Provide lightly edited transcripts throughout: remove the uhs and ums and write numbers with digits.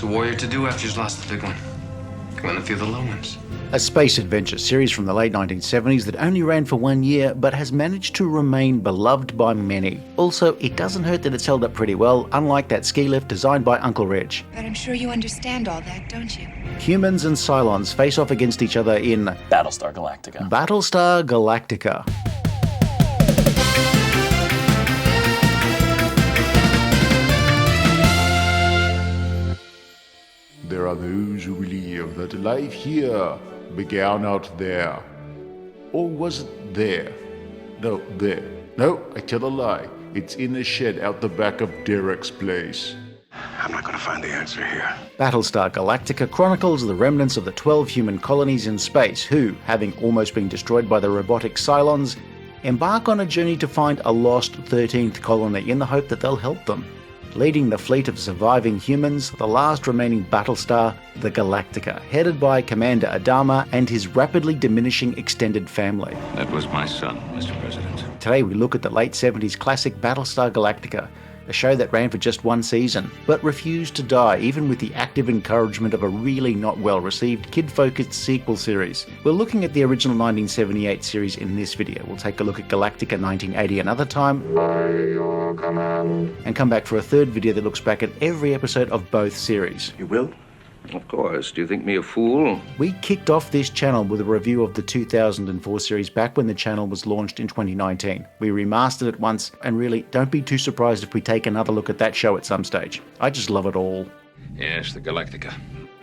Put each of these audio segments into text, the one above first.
a warrior to do after he's lost the big one? Go in and feel the low ones. A space adventure series from the late 1970s that only ran for 1 year but has managed to remain beloved by many. Also, it doesn't hurt that it's held up pretty well, unlike that ski lift designed by Uncle Reg. But I'm sure you understand all that, don't you? Humans and Cylons face off against each other in Battlestar Galactica. Battlestar Galactica. There are those who believe that life here began out there. Or was it there? No, there. No, I tell a lie. It's in a shed out the back of Derek's place. I'm not going to find the answer here. Battlestar Galactica chronicles the remnants of the 12 human colonies in space who, having almost been destroyed by the robotic Cylons, embark on a journey to find a lost 13th colony in the hope that they'll help them. Leading the fleet of surviving humans, the last remaining Battlestar, the Galactica, headed by Commander Adama and his rapidly diminishing extended family. That was my son, Mr. President. Today we look at the late 70s classic Battlestar Galactica, a show that ran for just 1 season, but refused to die even with the active encouragement of a really not well-received kid-focused sequel series. We're looking at the original 1978 series in this video. We'll take a look at Galactica 1980 another time, and come back for a third video that looks back at every episode of both series. You will? Of course. Do you think me a fool? We kicked off this channel with a review of the 2004 series back when the channel was launched in 2019. We remastered it once, and really, don't be too surprised if we take another look at that show at some stage. I just love it all. Yes, the Galactica.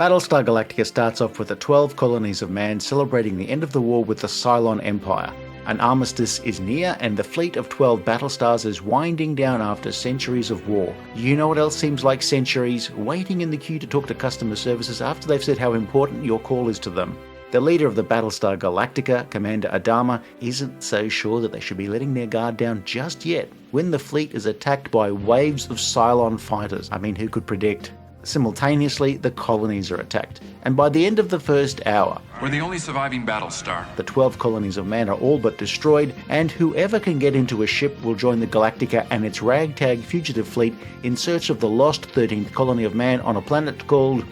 Battlestar Galactica starts off with the 12 colonies of man celebrating the end of the war with the Cylon Empire. An armistice is near, and the fleet of 12 Battlestars is winding down after centuries of war. You know what else seems like centuries? Waiting in the queue to talk to customer services after they've said how important your call is to them. The leader of the Battlestar Galactica, Commander Adama, isn't so sure that they should be letting their guard down just yet when the fleet is attacked by waves of Cylon fighters. I mean, who could predict? Simultaneously, the colonies are attacked, and by the end of the first hour, we're the only surviving Battlestar. The 12 colonies of man are all but destroyed, and whoever can get into a ship will join the Galactica and its ragtag fugitive fleet in search of the lost 13th colony of man on a planet called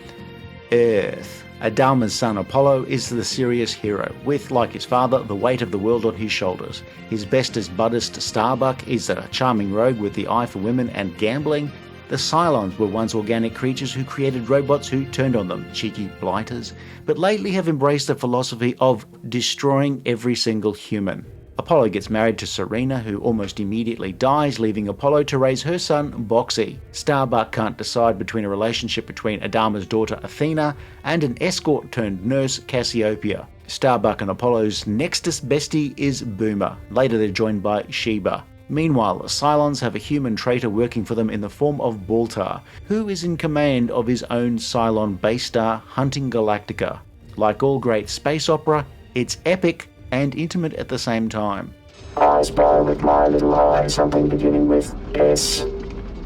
Earth. Adama's son Apollo is the serious hero, with, like his father, the weight of the world on his shoulders. His bestest buddist Starbuck is a charming rogue with the eye for women and gambling. The Cylons were once organic creatures who created robots who turned on them, cheeky blighters, but lately have embraced the philosophy of destroying every single human. Apollo gets married to Serena, who almost immediately dies, leaving Apollo to raise her son, Boxy. Starbuck can't decide between a relationship between Adama's daughter, Athena, and an escort-turned-nurse, Cassiopeia. Starbuck and Apollo's nextest bestie is Boomer. Later they're joined by Sheba. Meanwhile, the Cylons have a human traitor working for them in the form of Baltar, who is in command of his own Cylon base star, hunting Galactica. Like all great space opera, it's epic and intimate at the same time. I spy with my little eye something beginning with S.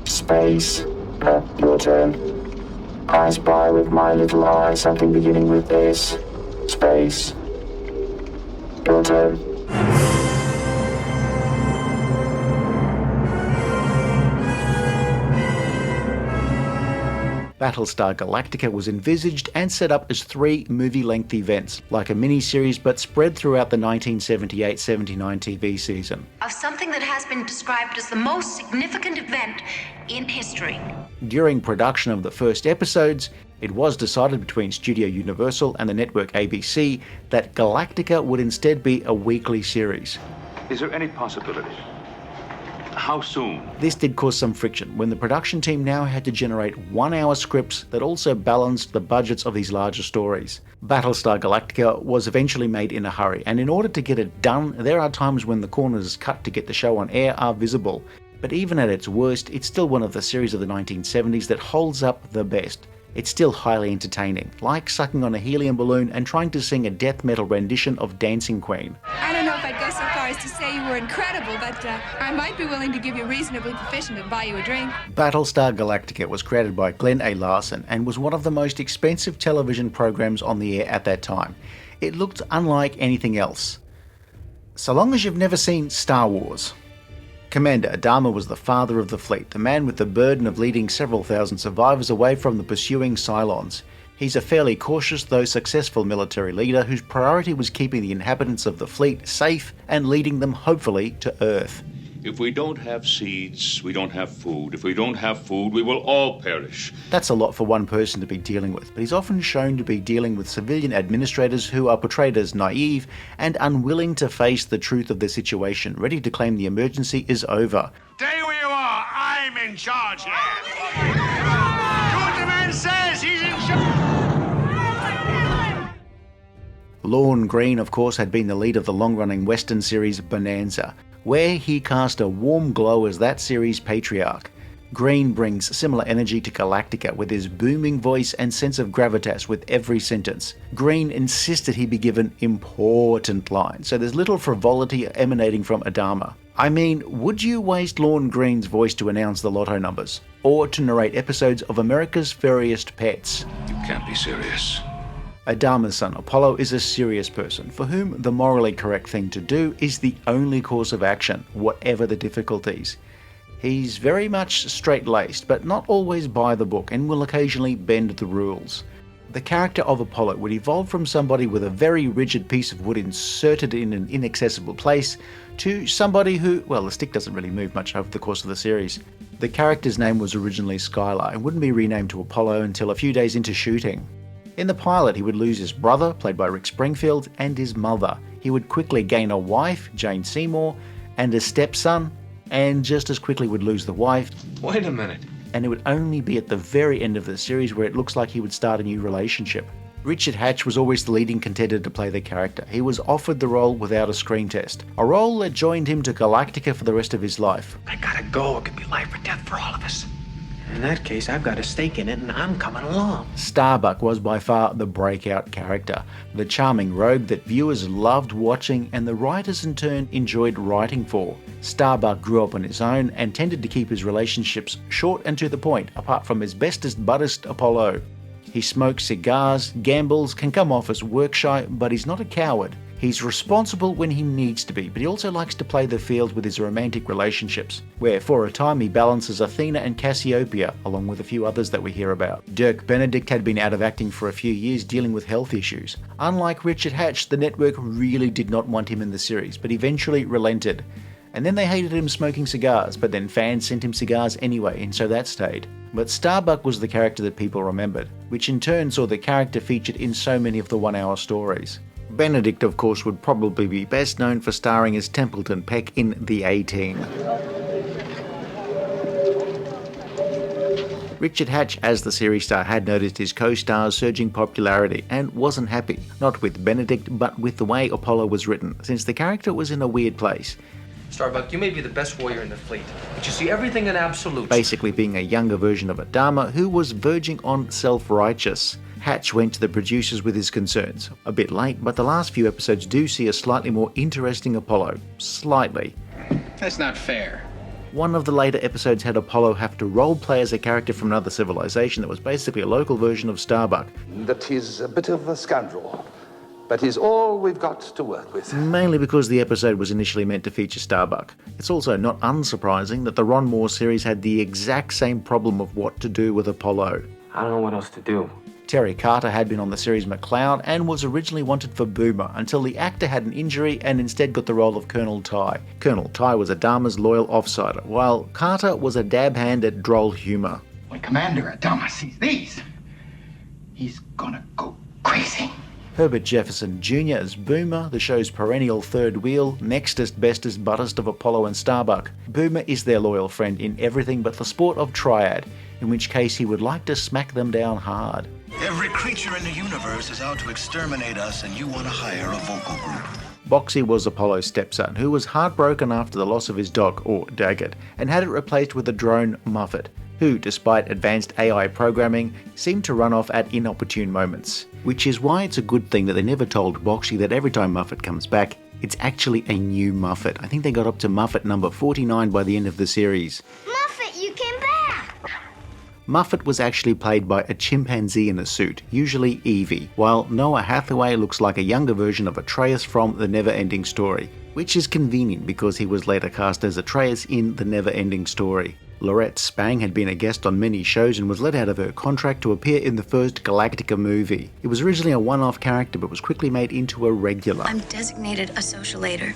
Space. Your turn. I spy with my little eye something beginning with S. Space. Your turn. Battlestar Galactica was envisaged and set up as 3 movie-length events, like a mini-series but spread throughout the 1978-79 TV season. Of something that has been described as the most significant event in history. During production of the first episodes, it was decided between Studio Universal and the network ABC that Galactica would instead be a weekly series. Is there any possibility? How soon? This did cause some friction when the production team now had to generate 1-hour scripts that also balanced the budgets of these larger stories. Battlestar Galactica was eventually made in a hurry, and in order to get it done, there are times when the corners cut to get the show on air are visible. But even at its worst, it's still one of the series of the 1970s that holds up the best. It's still highly entertaining, like sucking on a helium balloon and trying to sing a death metal rendition of Dancing Queen. I don't know if I'd go so far as to say you were incredible, but I might be willing to give you reasonably proficient and buy you a drink. Battlestar Galactica was created by Glenn A. Larson and was one of the most expensive television programs on the air at that time. It looked unlike anything else. So long as you've never seen Star Wars. Commander Adama was the father of the fleet, the man with the burden of leading several thousand survivors away from the pursuing Cylons. He's a fairly cautious though successful military leader whose priority was keeping the inhabitants of the fleet safe and leading them hopefully to Earth. If we don't have seeds, we don't have food. If we don't have food, we will all perish. That's a lot for one person to be dealing with, but he's often shown to be dealing with civilian administrators who are portrayed as naive and unwilling to face the truth of the situation, ready to claim the emergency is over. Stay where you are. I'm in charge here. Do what the man says. He's in charge. Lorne Greene, of course, had been the lead of the long-running Western series Bonanza, where he cast a warm glow as that series' patriarch. Greene brings similar energy to Galactica with his booming voice and sense of gravitas with every sentence. Greene insisted he be given important lines, so there's little frivolity emanating from Adama. I mean, would you waste Lorne Greene's voice to announce the lotto numbers? Or to narrate episodes of America's Furriest Pets? You can't be serious. Adama's son Apollo is a serious person for whom the morally correct thing to do is the only course of action, whatever the difficulties. He's very much straight-laced, but not always by the book, and will occasionally bend the rules. The character of Apollo would evolve from somebody with a very rigid piece of wood inserted in an inaccessible place to somebody who, well, the stick doesn't really move much over the course of the series. The character's name was originally Skylar and wouldn't be renamed to Apollo until a few days into shooting. In the pilot, he would lose his brother, played by Rick Springfield, and his mother. He would quickly gain a wife, Jane Seymour, and a stepson, and just as quickly would lose the wife. Wait a minute. And it would only be at the very end of the series where it looks like he would start a new relationship. Richard Hatch was always the leading contender to play the character. He was offered the role without a screen test, a role that joined him to Galactica for the rest of his life. I gotta go. It could be life or death for all of us. In that case, I've got a stake in it and I'm coming along. Starbuck was by far the breakout character, the charming rogue that viewers loved watching and the writers in turn enjoyed writing for. Starbuck grew up on his own and tended to keep his relationships short and to the point, apart from his bestest buddest Apollo. He smokes cigars, gambles, can come off as work-shy, but he's not a coward. He's responsible when he needs to be, but he also likes to play the field with his romantic relationships, where for a time he balances Athena and Cassiopeia, along with a few others that we hear about. Dirk Benedict had been out of acting for a few years dealing with health issues. Unlike Richard Hatch, the network really did not want him in the series, but eventually relented. And then they hated him smoking cigars, but then fans sent him cigars anyway, and so that stayed. But Starbuck was the character that people remembered, which in turn saw the character featured in so many of the one-hour stories. Benedict, of course, would probably be best known for starring as Templeton Peck in The A-Team. Richard Hatch, as the series star, had noticed his co-star's surging popularity and wasn't happy, not with Benedict, but with the way Apollo was written, since the character was in a weird place. Starbuck, you may be the best warrior in the fleet, but you see everything in absolutes. Basically being a younger version of Adama who was verging on self-righteous. Hatch went to the producers with his concerns. A bit late, but the last few episodes do see a slightly more interesting Apollo. Slightly. That's not fair. One of the later episodes had Apollo have to role-play as a character from another civilization that was basically a local version of Starbuck. That he's a bit of a scoundrel, but he's all we've got to work with. Mainly because the episode was initially meant to feature Starbuck. It's also not unsurprising that the Ron Moore series had the exact same problem of what to do with Apollo. I don't know what else to do. Terry Carter had been on the series McCloud and was originally wanted for Boomer until the actor had an injury and instead got the role of Colonel Ty. Colonel Ty was Adama's loyal offsider, while Carter was a dab hand at droll humour. When Commander Adama sees these, he's gonna go crazy. Herbert Jefferson Jr. as Boomer, the show's perennial third wheel, nextest, bestest, buttest of Apollo and Starbuck. Boomer is their loyal friend in everything but the sport of triad, in which case he would like to smack them down hard. Every creature in the universe is out to exterminate us, and you want to hire a vocal group. Boxy was Apollo's stepson, who was heartbroken after the loss of his dog, or Daggett, and had it replaced with a drone, Muffet, who, despite advanced AI programming, seemed to run off at inopportune moments. Which is why it's a good thing that they never told Boxy that every time Muffet comes back, it's actually a new Muffet. I think they got up to Muffet number 49 by the end of the series. Muffet, you came back! Muffet was actually played by a chimpanzee in a suit, usually Evie, while Noah Hathaway looks like a younger version of Atreus from The Never-Ending Story, which is convenient because he was later cast as Atreus in The Never-Ending Story. Laurette Spang had been a guest on many shows and was let out of her contract to appear in the first Galactica movie. It was originally a one-off character but was quickly made into a regular. I'm designated a socialator.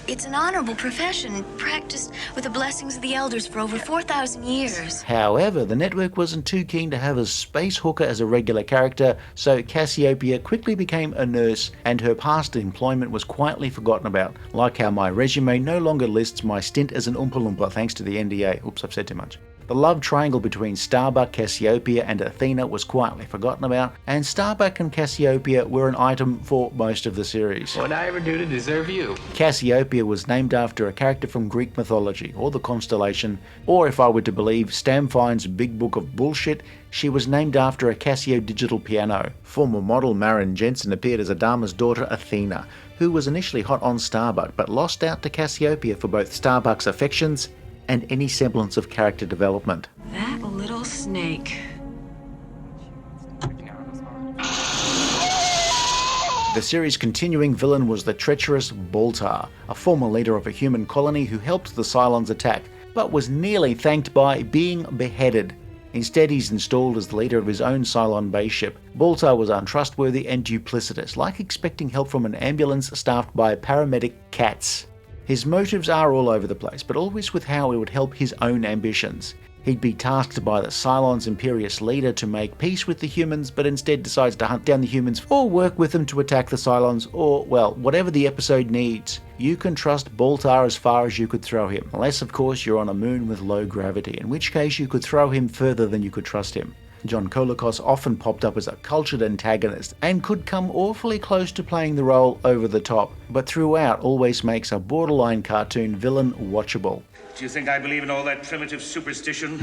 It's an honorable profession, practiced with the blessings of the elders for over 4,000 years. However, the network wasn't too keen to have a space hooker as a regular character, so Cassiopeia quickly became a nurse, and her past employment was quietly forgotten about, like how my resume no longer lists my stint as an Oompa Loompa thanks to the NDA. Oops, I've said too much. The love triangle between Starbuck, Cassiopeia and Athena was quietly forgotten about, and Starbuck and Cassiopeia were an item for most of the series. What'd I ever do to deserve you? Cassiopeia was named after a character from Greek mythology, or the constellation, or if I were to believe Stam Fine's Big Book of Bullshit, she was named after a Casio digital piano. Former model Maren Jensen appeared as Adama's daughter Athena, who was initially hot on Starbuck but lost out to Cassiopeia for both Starbuck's affections and any semblance of character development. That little snake. The series' continuing villain was the treacherous Baltar, a former leader of a human colony who helped the Cylons attack, but was nearly thanked by being beheaded. Instead, he's installed as the leader of his own Cylon base ship. Baltar was untrustworthy and duplicitous, like expecting help from an ambulance staffed by paramedic cats. His motives are all over the place, but always with how it would help his own ambitions. He'd be tasked by the Cylons' imperious leader to make peace with the humans, but instead decides to hunt down the humans or work with them to attack the Cylons, or, well, whatever the episode needs. You can trust Baltar as far as you could throw him, unless of course you're on a moon with low gravity, in which case you could throw him further than you could trust him. John Colicos often popped up as a cultured antagonist and could come awfully close to playing the role over the top, but throughout always makes a borderline cartoon villain watchable. Do you think I believe in all that primitive superstition?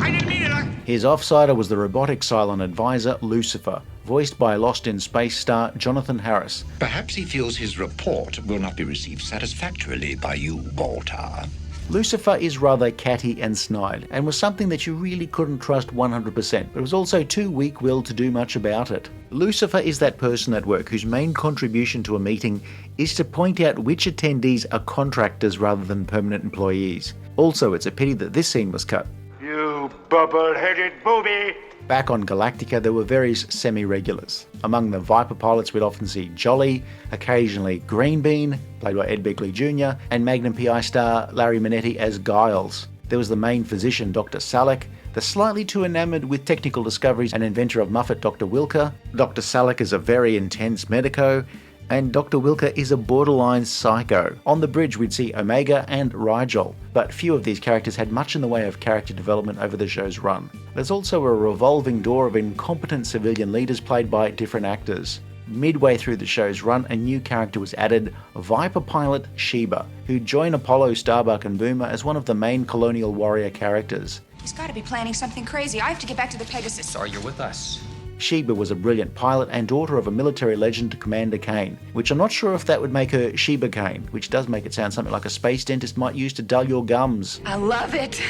I didn't mean it. His offsider was the robotic Cylon advisor Lucifer, voiced by Lost in Space star Jonathan Harris. Perhaps he feels his report will not be received satisfactorily by you, Baltar. Lucifer is rather catty and snide, and was something that you really couldn't trust 100%, but was also too weak-willed to do much about it. Lucifer is that person at work whose main contribution to a meeting is to point out which attendees are contractors rather than permanent employees. Also, it's a pity that this scene was cut. You bubble-headed booby! Back on Galactica, there were various semi-regulars. Among the Viper pilots, we'd often see Jolly, occasionally Green Bean, played by Ed Begley Jr., and Magnum PI star Larry Manetti as Giles. There was the main physician, Dr. Salek, the slightly too enamored with technical discoveries and inventor of Muffet, Dr. Wilker. Dr. Salek is a very intense medico, and Dr. Wilker is a borderline psycho. On the bridge we'd see Omega and Rigel, but few of these characters had much in the way of character development over the show's run. There's also a revolving door of incompetent civilian leaders played by different actors. Midway through the show's run, a new character was added, Viper pilot Sheba, who joined Apollo, Starbuck and Boomer as one of the main colonial warrior characters. He's got to be planning something crazy. I have to get back to the Pegasus. Sorry, you're with us. Sheba was a brilliant pilot and daughter of a military legend, Commander Kane, which I'm not sure if that would make her Sheba Kane, which does make it sound something like a space dentist might use to dull your gums. I love it.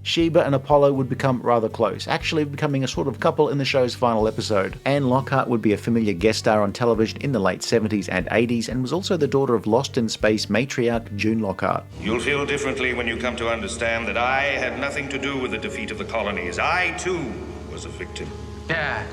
Sheba and Apollo would become rather close, actually becoming a sort of couple in the show's final episode. And Lockhart would be a familiar guest star on television in the late 70s and 80s and was also the daughter of Lost in Space matriarch June Lockhart. You'll feel differently when you come to understand that I had nothing to do with the defeat of the colonies. I, too, was a victim. Yeah.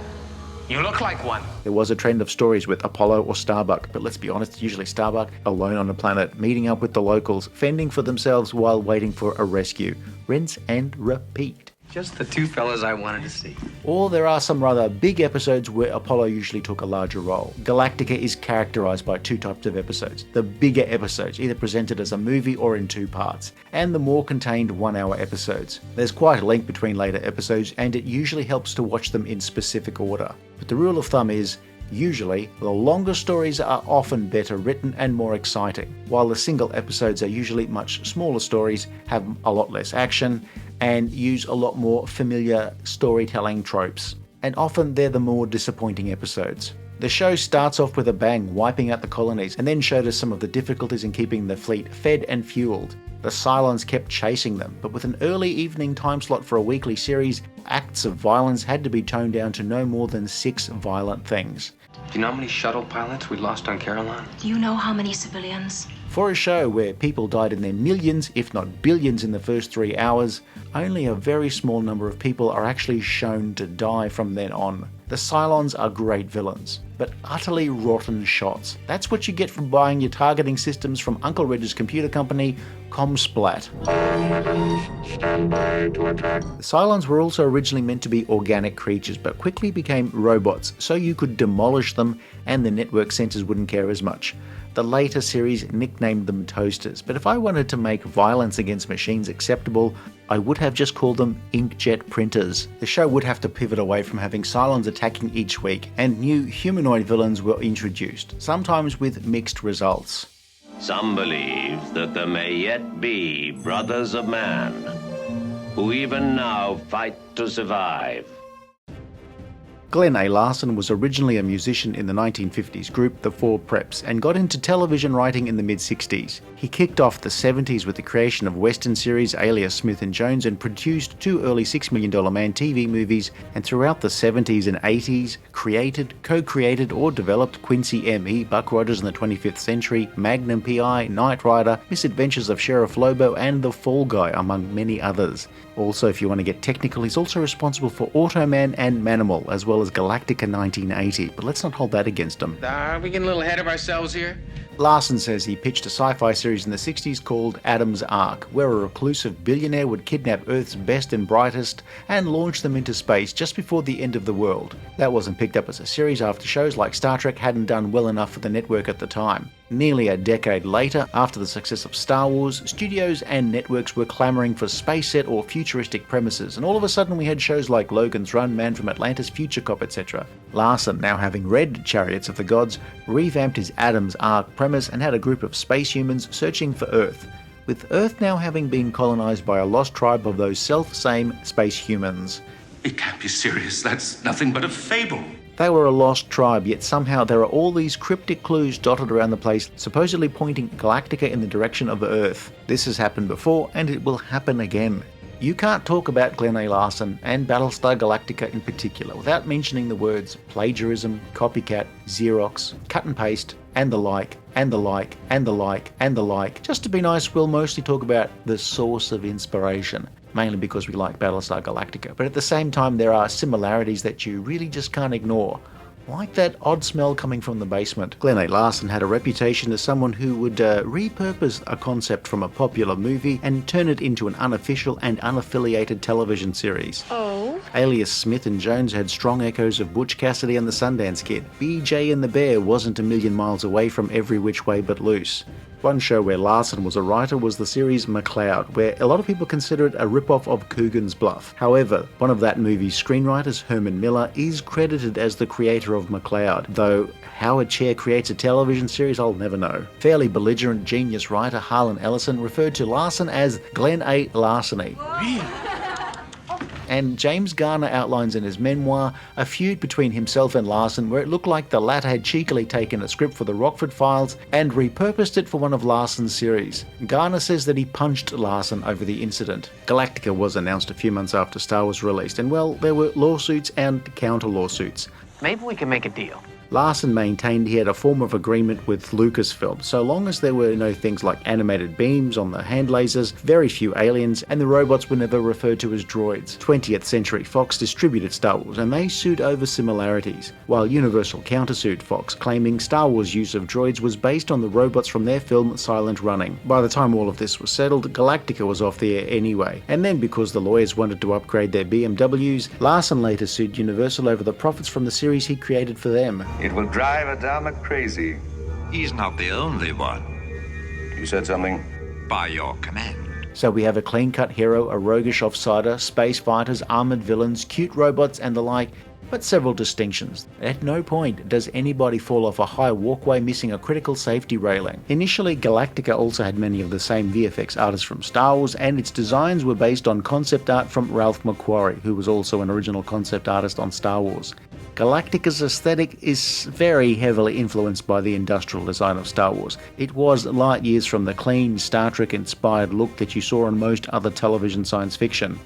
You look like one. There was a trend of stories with Apollo or Starbuck, but let's be honest, it's usually Starbuck, alone on a planet, meeting up with the locals, fending for themselves while waiting for a rescue. Rinse and repeat. Just the two fellas I wanted to see. Or there are some rather big episodes where Apollo usually took a larger role. Galactica is characterized by two types of episodes. The bigger episodes, either presented as a movie or in two parts, and the more contained 1-hour episodes. There's quite a link between later episodes, and it usually helps to watch them in specific order. But the rule of thumb is, usually, the longer stories are often better written and more exciting, while the single episodes are usually much smaller stories, have a lot less action, and use a lot more familiar storytelling tropes. And often they're the more disappointing episodes. The show starts off with a bang, wiping out the colonies, and then showed us some of the difficulties in keeping the fleet fed and fueled. The Cylons kept chasing them, but with an early evening time slot for a weekly series, acts of violence had to be toned down to no more than 6 violent things. Do you know how many shuttle pilots we lost on Caroline? Do you know how many civilians? For a show where people died in their millions, if not billions, in the first 3 hours, only a very small number of people are actually shown to die from then on. The Cylons are great villains, but utterly rotten shots. That's what you get from buying your targeting systems from Uncle Reg's computer company, Comsplat. The Cylons were also originally meant to be organic creatures, but quickly became robots, so you could demolish them and the network censors wouldn't care as much. The later series nicknamed them toasters, but if I wanted to make violence against machines acceptable, I would have just called them inkjet printers. The show would have to pivot away from having Cylons attacking each week, and new humanoid villains were introduced, sometimes with mixed results. Some believe that there may yet be brothers of man who even now fight to survive. Glenn A. Larson was originally a musician in the 1950s group The Four Preps and got into television writing in the mid-60s. He kicked off the 70s with the creation of Western series Alias Smith & Jones and produced 2 early $6 Million Man TV movies, and throughout the 70s and 80s created, co-created or developed Quincy M.E., Buck Rogers in the 25th Century, Magnum P.I., Knight Rider, Misadventures of Sheriff Lobo and The Fall Guy, among many others. Also, if you want to get technical, he's also responsible for Automan and Manimal, as well as Galactica 1980, but let's not hold that against him. Are we getting a little ahead of ourselves here? Larson says he pitched a sci-fi series in the 60s called Adam's Ark, where a reclusive billionaire would kidnap Earth's best and brightest and launch them into space just before the end of the world. That wasn't picked up as a series after shows like Star Trek hadn't done well enough for the network at the time. Nearly a decade later, after the success of Star Wars, studios and networks were clamoring for space set or futuristic premises, and all of a sudden we had shows like Logan's Run, Man from Atlantis, Future Cop, etc. Larson, now having read Chariots of the Gods, revamped his Adam's Ark premise and had a group of space humans searching for Earth, with Earth now having been colonized by a lost tribe of those self-same space humans. It can't be serious. That's nothing but a fable. They were a lost tribe, yet somehow there are all these cryptic clues dotted around the place, supposedly pointing Galactica in the direction of Earth. This has happened before, and it will happen again. You can't talk about Glenn A. Larson and Battlestar Galactica in particular without mentioning the words plagiarism, copycat, Xerox, cut and paste, and the like, and the like, and the like, and the like. Just to be nice, we'll mostly talk about the source of inspiration, mainly because we like Battlestar Galactica, but at the same time there are similarities that you really just can't ignore. Like that odd smell coming from the basement. Glenn A. Larson had a reputation as someone who would repurpose a concept from a popular movie and turn it into an unofficial and unaffiliated television series. Oh? Alias Smith & Jones had strong echoes of Butch Cassidy and the Sundance Kid. BJ and the Bear wasn't a million miles away from Every Which Way But Loose. One show where Larson was a writer was the series McCloud, where a lot of people consider it a rip-off of Coogan's Bluff. However, one of that movie's screenwriters, Herman Miller, is credited as the creator of McCloud, though how a chair creates a television series I'll never know. Fairly belligerent genius writer Harlan Ellison referred to Larson as Glenn A. Larceny. And James Garner outlines in his memoir a feud between himself and Larson where it looked like the latter had cheekily taken a script for the Rockford Files and repurposed it for one of Larson's series. Garner says that he punched Larson over the incident. Galactica was announced a few months after Star was released, and well, there were lawsuits and counter-lawsuits. Maybe we can make a deal. Larson maintained he had a form of agreement with Lucasfilm, so long as there were no things like animated beams on the hand lasers, very few aliens, and the robots were never referred to as droids. 20th Century Fox distributed Star Wars, and they sued over similarities, while Universal countersued Fox, claiming Star Wars' use of droids was based on the robots from their film Silent Running. By the time all of this was settled, Galactica was off the air anyway, and then because the lawyers wanted to upgrade their BMWs, Larson later sued Universal over the profits from the series he created for them. It will drive Adama crazy. He's not the only one. You said something? By your command. So we have a clean-cut hero, a roguish offsider, space fighters, armoured villains, cute robots and the like, but several distinctions. At no point does anybody fall off a high walkway missing a critical safety railing. Initially, Galactica also had many of the same VFX artists from Star Wars, and its designs were based on concept art from Ralph McQuarrie, who was also an original concept artist on Star Wars. Galactica's aesthetic is very heavily influenced by the industrial design of Star Wars. It was light years from the clean, Star Trek-inspired look that you saw in most other television science fiction.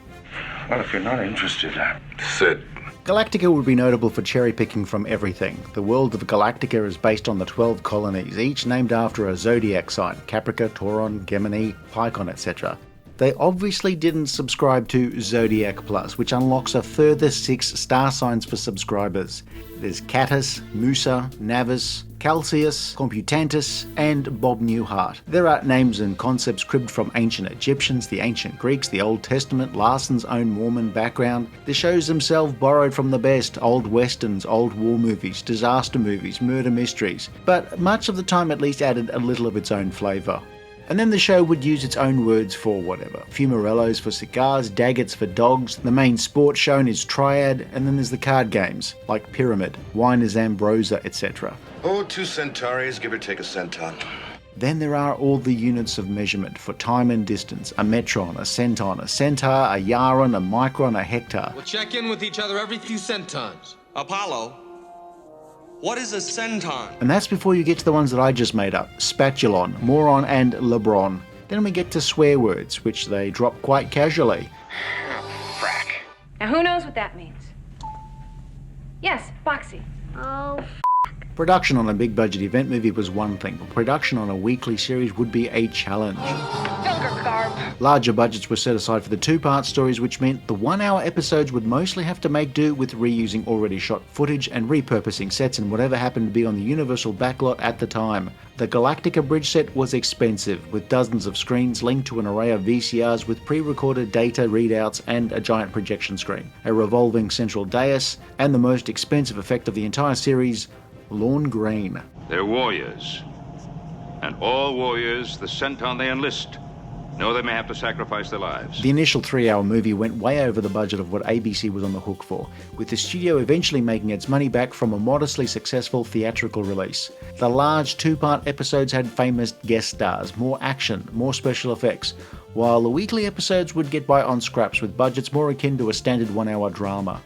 Well, if you're not interested, that's it. Galactica would be notable for cherry-picking from everything. The world of Galactica is based on the 12 colonies, each named after a zodiac sign: Caprica, Tauron, Gemini, Pycon, etc. They obviously didn't subscribe to Zodiac Plus, which unlocks a further 6 star signs for subscribers. There's Catus, Musa, Navis, Calcius, Computantus, and Bob Newhart. There are names and concepts cribbed from ancient Egyptians, the ancient Greeks, the Old Testament, Larson's own Mormon background. The shows themselves borrowed from the best: old westerns, old war movies, disaster movies, murder mysteries, but much of the time at least added a little of its own flavour. And then the show would use its own words for whatever. Fumarellos for cigars, Daggets for dogs, the main sport shown is Triad, and then there's the card games, like Pyramid, Wine is Ambrosia, etc. Oh, 2 Centauris, give or take a centon. Then there are all the units of measurement for time and distance: a metron, a centon, a centar, a yaron, a micron, a hectare. We'll check in with each other every few centons. Apollo, what is a centon? And that's before you get to the ones that I just made up: spatulon, moron, and lebron. Then we get to swear words, which they drop quite casually. Frack. Now who knows what that means? Yes, Boxy. Oh, Production on a big budget event movie was one thing, but production on a weekly series would be a challenge. felgercarb. Larger budgets were set aside for the 2-part stories, which meant the 1-hour episodes would mostly have to make do with reusing already shot footage and repurposing sets and whatever happened to be on the Universal backlot at the time. The Galactica bridge set was expensive, with dozens of screens linked to an array of VCRs with pre-recorded data readouts and a giant projection screen, a revolving central dais, and the most expensive effect of the entire series: Lorne Greene. They're warriors. And all warriors, the centon they enlist, know they may have to sacrifice their lives. The initial 3-hour movie went way over the budget of what ABC was on the hook for, with the studio eventually making its money back from a modestly successful theatrical release. The large 2-part episodes had famous guest stars, more action, more special effects, while the weekly episodes would get by on scraps with budgets more akin to a standard 1-hour drama.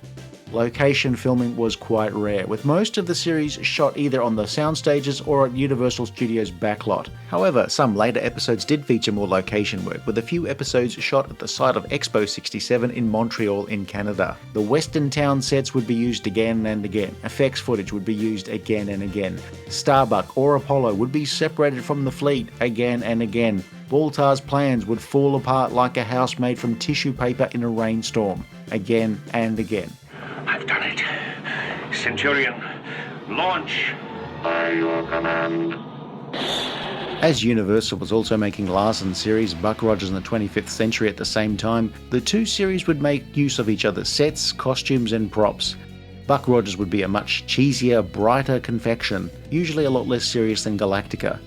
Location filming was quite rare, with most of the series shot either on the sound stages or at Universal Studios' backlot. However, some later episodes did feature more location work, with a few episodes shot at the site of Expo 67 in Montreal in Canada. The Western town sets would be used again and again. Effects footage would be used again and again. Starbuck or Apollo would be separated from the fleet again and again. Baltar's plans would fall apart like a house made from tissue paper in a rainstorm, again and again. I've done it. Centurion, launch. By your command. As Universal was also making Larson's series Buck Rogers in the 25th Century at the same time, the two series would make use of each other's sets, costumes, and props. Buck Rogers would be a much cheesier, brighter confection, usually a lot less serious than Galactica.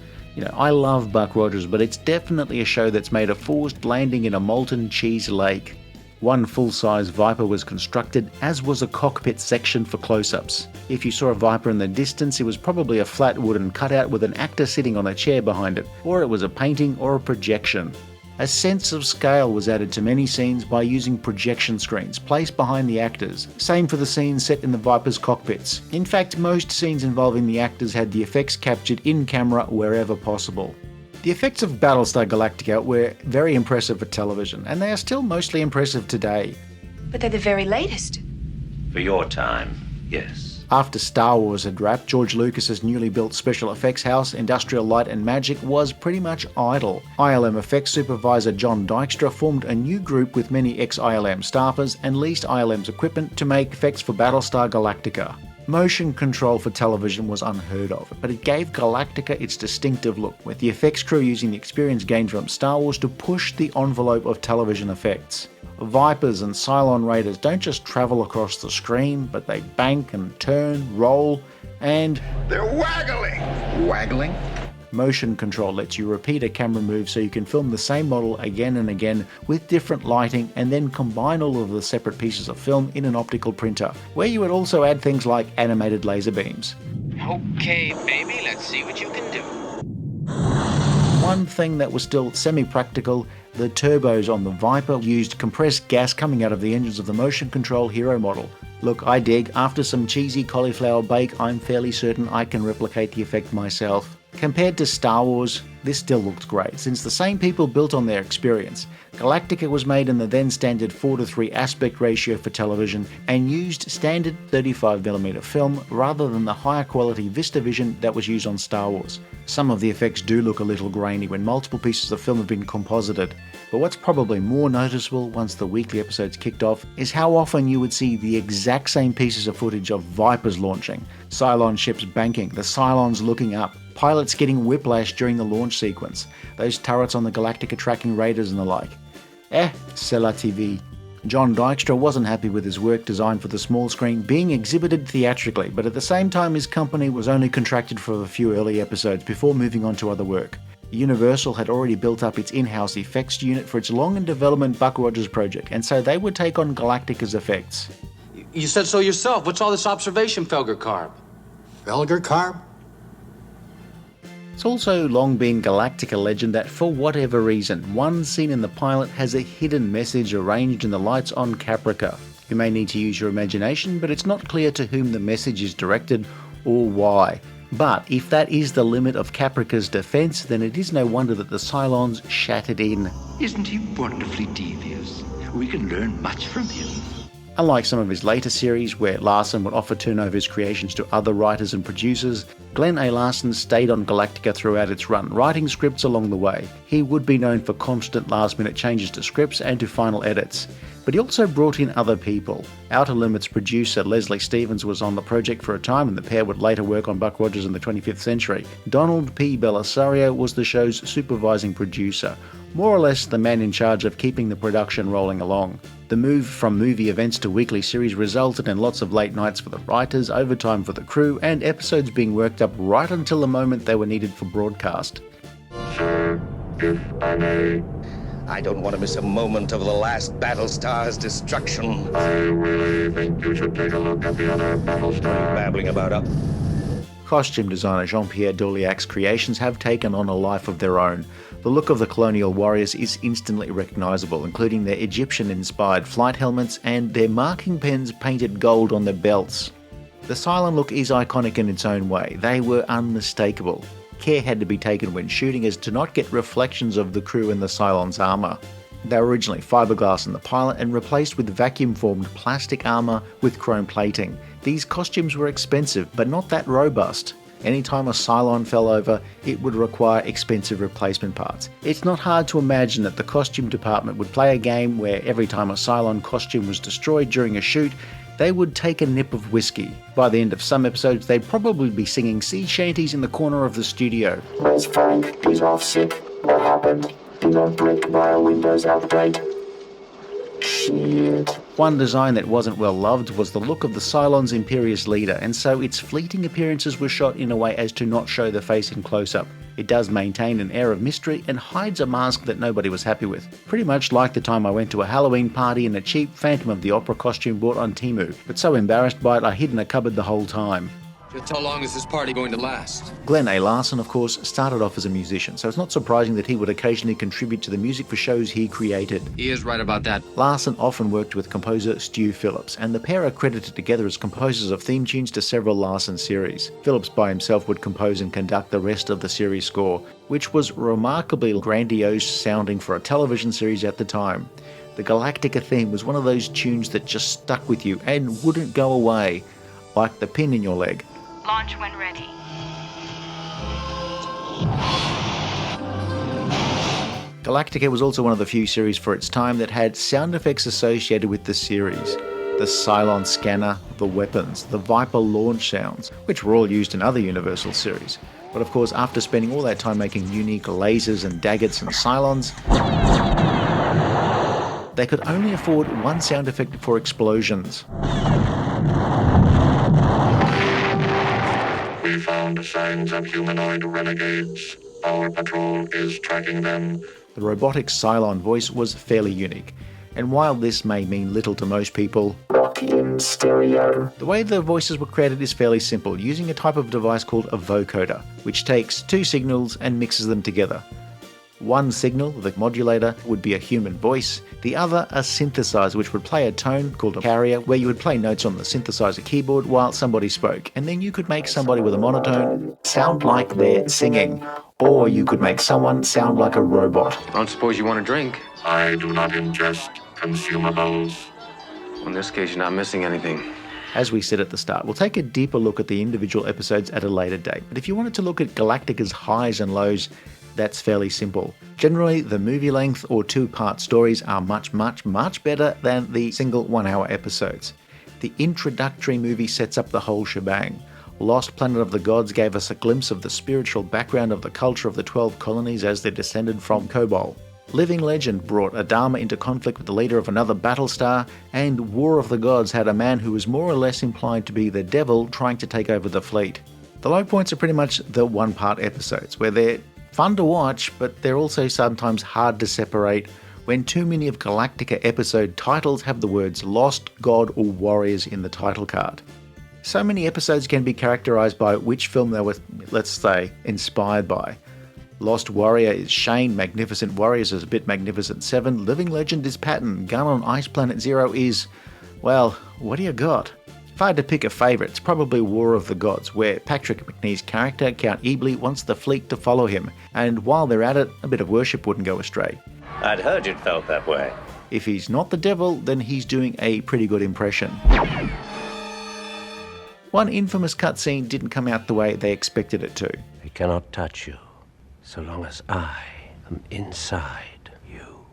I love Buck Rogers, but it's definitely a show that's made a forced landing in a molten cheese lake. One full-size Viper was constructed, as was a cockpit section for close-ups. If you saw a Viper in the distance, it was probably a flat wooden cutout with an actor sitting on a chair behind it, or it was a painting or a projection. A sense of scale was added to many scenes by using projection screens placed behind the actors. Same for the scenes set in the Viper's cockpits. In fact, most scenes involving the actors had the effects captured in camera wherever possible. The effects of Battlestar Galactica were very impressive for television, and they are still mostly impressive today. But they're the very latest. For your time, yes. After Star Wars had wrapped, George Lucas's newly built special effects house, Industrial Light and Magic, was pretty much idle. ILM effects supervisor John Dykstra formed a new group with many ex-ILM staffers and leased ILM's equipment to make effects for Battlestar Galactica. Motion control for television was unheard of, but it gave Galactica its distinctive look, with the effects crew using the experience gained from Star Wars to push the envelope of television effects. Vipers and Cylon Raiders don't just travel across the screen, but they bank and turn, roll, and... They're waggling! Waggling? Motion control lets you repeat a camera move so you can film the same model again and again with different lighting and then combine all of the separate pieces of film in an optical printer, where you would also add things like animated laser beams. Okay, baby, let's see what you can do. One thing that was still semi-practical, the turbos on the Viper used compressed gas coming out of the engines of the motion control hero model. Look, I dig. After some cheesy cauliflower bake, I'm fairly certain I can replicate the effect myself. Compared to Star Wars, this still looks great, since the same people built on their experience. Galactica was made in the then standard 4:3 aspect ratio for television and used standard 35mm film rather than the higher quality VistaVision that was used on Star Wars. Some of the effects do look a little grainy when multiple pieces of film have been composited, but what's probably more noticeable once the weekly episodes kicked off is how often you would see the exact same pieces of footage of Vipers launching, Cylon ships banking, the Cylons looking up, pilots getting whiplash during the launch sequence, those turrets on the Galactica tracking raiders and the like. C'est la TV. John Dykstra wasn't happy with his work designed for the small screen being exhibited theatrically, but at the same time his company was only contracted for a few early episodes before moving on to other work. Universal had already built up its in-house effects unit for its long-in-development Buck Rogers project, and so they would take on Galactica's effects. You said so yourself. What's all this observation, felgercarb? Felgercarb? It's also long been Galactica legend that for whatever reason, one scene in the pilot has a hidden message arranged in the lights on Caprica. You may need to use your imagination, but it's not clear to whom the message is directed or why. But if that is the limit of Caprica's defense, then it is no wonder that the Cylons shattered in. Isn't he wonderfully devious? We can learn much from him. Unlike some of his later series, where Larson would often turn over his creations to other writers and producers, Glenn A. Larson stayed on Galactica throughout its run, writing scripts along the way. He would be known for constant last-minute changes to scripts and to final edits. But he also brought in other people. Outer Limits producer Leslie Stevens was on the project for a time, and the pair would later work on Buck Rogers in the 25th Century. Donald P. Bellisario was the show's supervising producer, more or less the man in charge of keeping the production rolling along. The move from movie events to weekly series resulted in lots of late nights for the writers, overtime for the crew, and episodes being worked up right until the moment they were needed for broadcast. Sir, if I may. I don't want to miss a moment of the last Battlestar's destruction. I really think you should take a look at the other Battlestar. Babbling about up. Costume designer Jean-Pierre Dauliac's creations have taken on a life of their own. The look of the colonial warriors is instantly recognisable, including their Egyptian-inspired flight helmets and their marking pens painted gold on their belts. The Cylon look is iconic in its own way. They were unmistakable. Care had to be taken when shooting as to not get reflections of the crew in the Cylon's armour. They were originally fiberglass in the pilot and replaced with vacuum-formed plastic armour with chrome plating. These costumes were expensive, but not that robust. Anytime a Cylon fell over, it would require expensive replacement parts. It's not hard to imagine that the costume department would play a game where every time a Cylon costume was destroyed during a shoot, they would take a nip of whiskey. By the end of some episodes, they'd probably be singing sea shanties in the corner of the studio. Where's Frank? He's off sick. What happened? He got bricked by a Windows update. Shit. One design that wasn't well loved was the look of the Cylon's imperious leader, and so its fleeting appearances were shot in a way as to not show the face in close-up. It does maintain an air of mystery and hides a mask that nobody was happy with. Pretty much like the time I went to a Halloween party in a cheap Phantom of the Opera costume bought on Temu, but so embarrassed by it I hid in a cupboard the whole time. Just how long is this party going to last? Glenn A. Larson, of course, started off as a musician, so it's not surprising that he would occasionally contribute to the music for shows he created. He is right about that. Larson often worked with composer Stu Phillips, and the pair are credited together as composers of theme tunes to several Larson series. Phillips by himself would compose and conduct the rest of the series score, which was remarkably grandiose sounding for a television series at the time. The Galactica theme was one of those tunes that just stuck with you and wouldn't go away, like the pin in your leg. Launch when ready. Galactica was also one of the few series for its time that had sound effects associated with the series. The Cylon scanner, the weapons, the Viper launch sounds, which were all used in other Universal series. But of course, after spending all that time making unique lasers and daggets and Cylons, they could only afford one sound effect for explosions. We found signs of humanoid renegades. Our patrol is tracking them. The robotic Cylon voice was fairly unique, and while this may mean little to most people, rock in stereo. The way the voices were created is fairly simple, using a type of device called a vocoder, which takes two signals and mixes them together. One signal, the modulator, would be a human voice, the other a synthesizer which would play a tone called a carrier where you would play notes on the synthesizer keyboard while somebody spoke, and then you could make somebody with a monotone sound like they're singing, or you could make someone sound like a robot. I don't suppose you want a drink? I do not ingest consumables. In this case, you're not missing anything. As we said at the start, we'll take a deeper look at the individual episodes at a later date, but if you wanted to look at Galactica's highs and lows, that's fairly simple. Generally, the movie length or two-part stories are much better than the single 1 hour episodes. The introductory movie sets up the whole shebang. Lost Planet of the Gods gave us a glimpse of the spiritual background of the culture of the 12 colonies as they descended from Kobol. Living Legend brought Adama into conflict with the leader of another Battlestar, and War of the Gods had a man who was more or less implied to be the devil trying to take over the fleet. The low points are pretty much the one-part episodes, where they're fun to watch, but they're also sometimes hard to separate when too many of Galactica episode titles have the words Lost, God, or Warriors in the title card. So many episodes can be characterized by which film they were, let's say, inspired by. Lost Warrior is Shane, Magnificent Warriors is a bit Magnificent 7, Living Legend is Patton, Gun on Ice Planet Zero is, well, what do you got? If I had to pick a favourite, it's probably War of the Gods, where Patrick Macnee's character, Count Ebly, wants the fleet to follow him, and while they're at it, a bit of worship wouldn't go astray. I'd heard you'd felt that way. If he's not the devil, then he's doing a pretty good impression. One infamous cutscene didn't come out the way they expected it to. They cannot touch you, so long as I am inside you.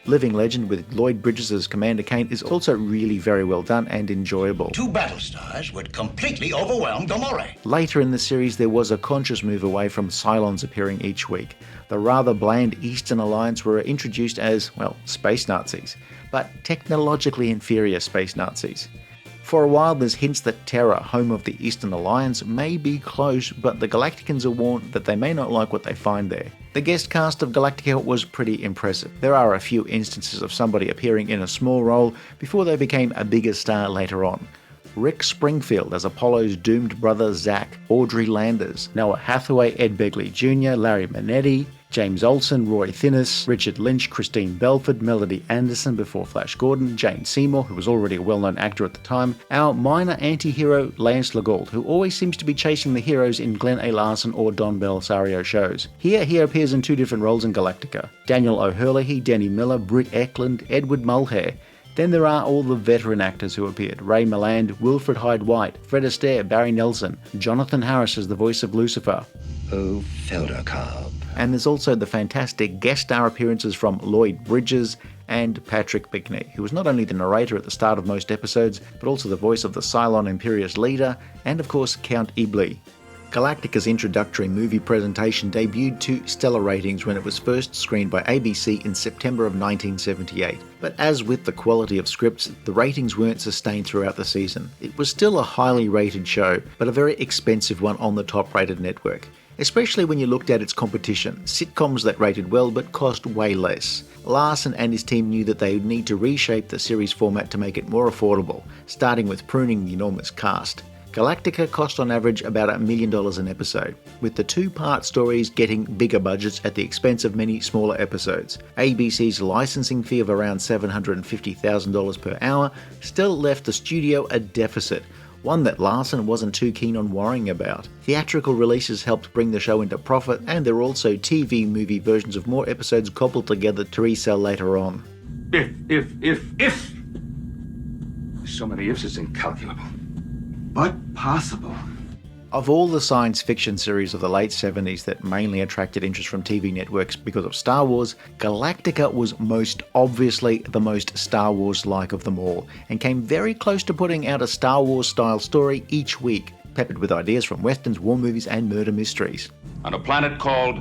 Living Legend with Lloyd Bridges as Commander Kane is also really very well done and enjoyable. 2 Battlestars would completely overwhelm Gomorrah. Later in the series there was a conscious move away from Cylons appearing each week. The rather bland Eastern Alliance were introduced as, well, space Nazis, but technologically inferior space Nazis. For a while there's hints that Terra, home of the Eastern Alliance, may be close, but the Galacticans are warned that they may not like what they find there. The guest cast of Galactica was pretty impressive. There are a few instances of somebody appearing in a small role before they became a bigger star later on. Rick Springfield as Apollo's doomed brother Zach, Audrey Landers, Noah Hathaway, Ed Begley Jr., Larry Manetti, James Olsen, Roy Thinnis, Richard Lynch, Christine Belford, Melody Anderson before Flash Gordon, Jane Seymour, who was already a well-known actor at the time, our minor anti-hero Lance Legault, who always seems to be chasing the heroes in Glenn A. Larson or Don Belsario shows. Here he appears in 2 different roles in Galactica. Daniel O'Herlihy, Denny Miller, Britt Eklund, Edward Mulhare. Then there are all the veteran actors who appeared. Ray Milland, Wilfred Hyde-White, Fred Astaire, Barry Nelson, Jonathan Harris as the voice of Lucifer. Oh, felgercarb. And there's also the fantastic guest star appearances from Lloyd Bridges and Patrick Macnee, who was not only the narrator at the start of most episodes, but also the voice of the Cylon Imperious leader, and of course Count Ebly. Galactica's introductory movie presentation debuted to stellar ratings when it was first screened by ABC in September of 1978. But as with the quality of scripts, the ratings weren't sustained throughout the season. It was still a highly rated show, but a very expensive one on the top-rated network. Especially when you looked at its competition, sitcoms that rated well but cost way less. Larson and his team knew that they would need to reshape the series format to make it more affordable, starting with pruning the enormous cast. Galactica cost on average about $1 million an episode, with the 2-part stories getting bigger budgets at the expense of many smaller episodes. ABC's licensing fee of around $750,000 per hour still left the studio a deficit, one that Larson wasn't too keen on worrying about. Theatrical releases helped bring the show into profit, and there are also TV movie versions of more episodes cobbled together to resell later on. If! So many ifs, it's incalculable. But possible. Of all the science fiction series of the late 70s that mainly attracted interest from TV networks because of Star Wars, Galactica was most obviously the most Star Wars-like of them all, and came very close to putting out a Star Wars-style story each week, peppered with ideas from westerns, war movies, and murder mysteries. On a planet called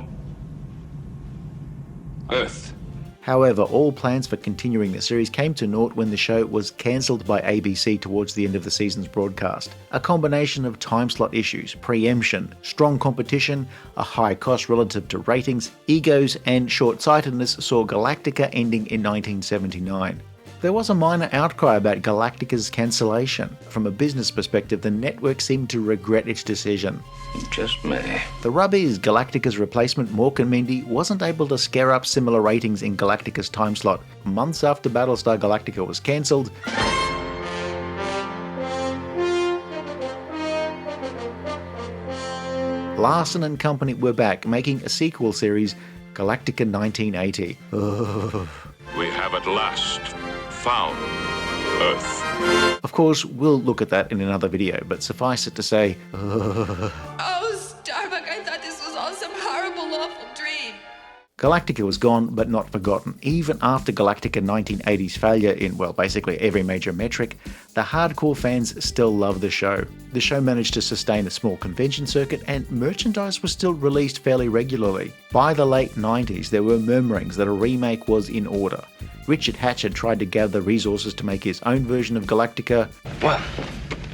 Earth. However, all plans for continuing the series came to naught when the show was cancelled by ABC towards the end of the season's broadcast. A combination of time slot issues, preemption, strong competition, a high cost relative to ratings, egos, and short-sightedness saw Galactica ending in 1979. There was a minor outcry about Galactica's cancellation. From a business perspective, the network seemed to regret its decision. Just me. The rub is Galactica's replacement, Mork and Mindy, wasn't able to scare up similar ratings in Galactica's time slot. Months after Battlestar Galactica was cancelled, Larson and Company were back, making a sequel series, Galactica 1980. We have at last found Earth. Of course, we'll look at that in another video, but suffice it to say, Oh, Starbuck, I thought this was all some horrible, awful dream. Galactica was gone, but not forgotten. Even after Galactica 1980's failure in, well, basically every major metric, the hardcore fans still love the show. The show managed to sustain a small convention circuit, and merchandise was still released fairly regularly. By the late 90s, there were murmurings that a remake was in order. Richard Hatch had tried to gather resources to make his own version of Galactica. Well,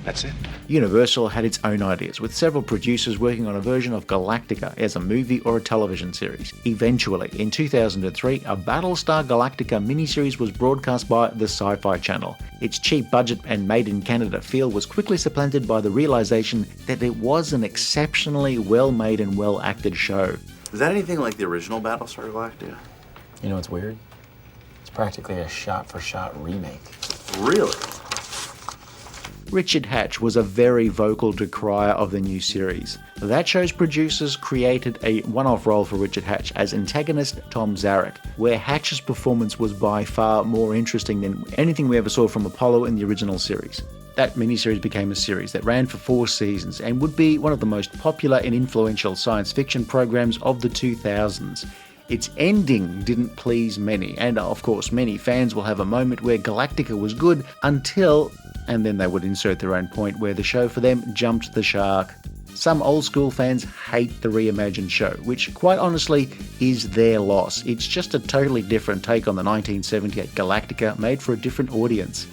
that's it. Universal had its own ideas, with several producers working on a version of Galactica as a movie or a television series. Eventually, in 2003, a Battlestar Galactica miniseries was broadcast by the Sci-Fi Channel. Its cheap budget and made-in-Canada feel was quickly supplanted by the realization that it was an exceptionally well-made and well-acted show. Is that anything like the original Battlestar Galactica? You know what's weird? It's practically a shot-for-shot remake. Really? Richard Hatch was a very vocal decrier of the new series. That show's producers created a one-off role for Richard Hatch as antagonist Tom Zarek, where Hatch's performance was by far more interesting than anything we ever saw from Apollo in the original series. That miniseries became a series that ran for 4 seasons and would be one of the most popular and influential science fiction programs of the 2000s. Its ending didn't please many, and of course many fans will have a moment where Galactica was good until, and then they would insert their own point where the show for them jumped the shark. Some old school fans hate the reimagined show, which quite honestly is their loss. It's just a totally different take on the 1978 Galactica made for a different audience.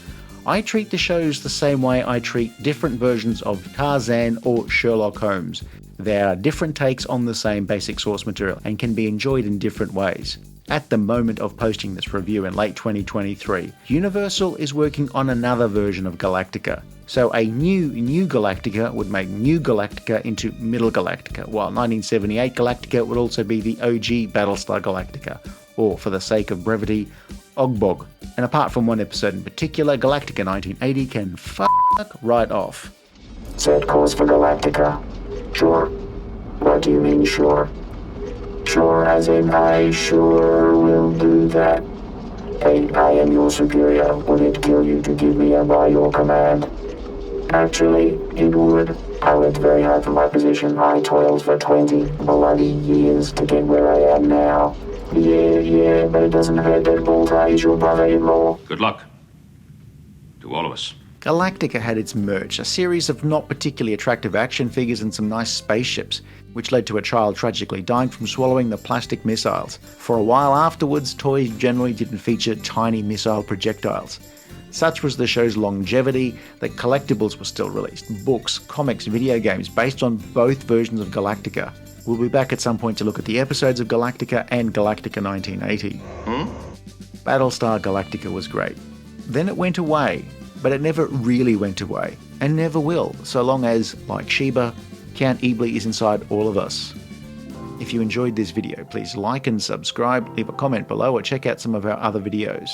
I treat the shows the same way I treat different versions of Tarzan or Sherlock Holmes. There are different takes on the same basic source material and can be enjoyed in different ways. At the moment of posting this review in late 2023, Universal is working on another version of Galactica. So a new Galactica would make New Galactica into Middle Galactica, while 1978 Galactica would also be the OG Battlestar Galactica, or for the sake of brevity, Ogbog. And apart from one episode in particular, Galactica 1980 can fuck right off. Set course for Galactica. Sure. What do you mean, sure? Sure as in I sure will do that. Hey, I am your superior. Would it kill you to give me a by your command? Actually, it would. I worked very hard for my position. I toiled for 20 bloody years to get where I am now. Yeah, but it doesn't hurt that Baltar is your brother-in-law. Good luck. To all of us. Galactica had its merch, a series of not particularly attractive action figures and some nice spaceships, which led to a child tragically dying from swallowing the plastic missiles. For a while afterwards, toys generally didn't feature tiny missile projectiles. Such was the show's longevity that collectibles were still released, books, comics, video games based on both versions of Galactica. We'll be back at some point to look at the episodes of Galactica and Galactica 1980. Battlestar Galactica was great. Then it went away, but it never really went away, and never will, so long as, like Sheba, Count Ebly is inside all of us. If you enjoyed this video, please like and subscribe, leave a comment below, or check out some of our other videos.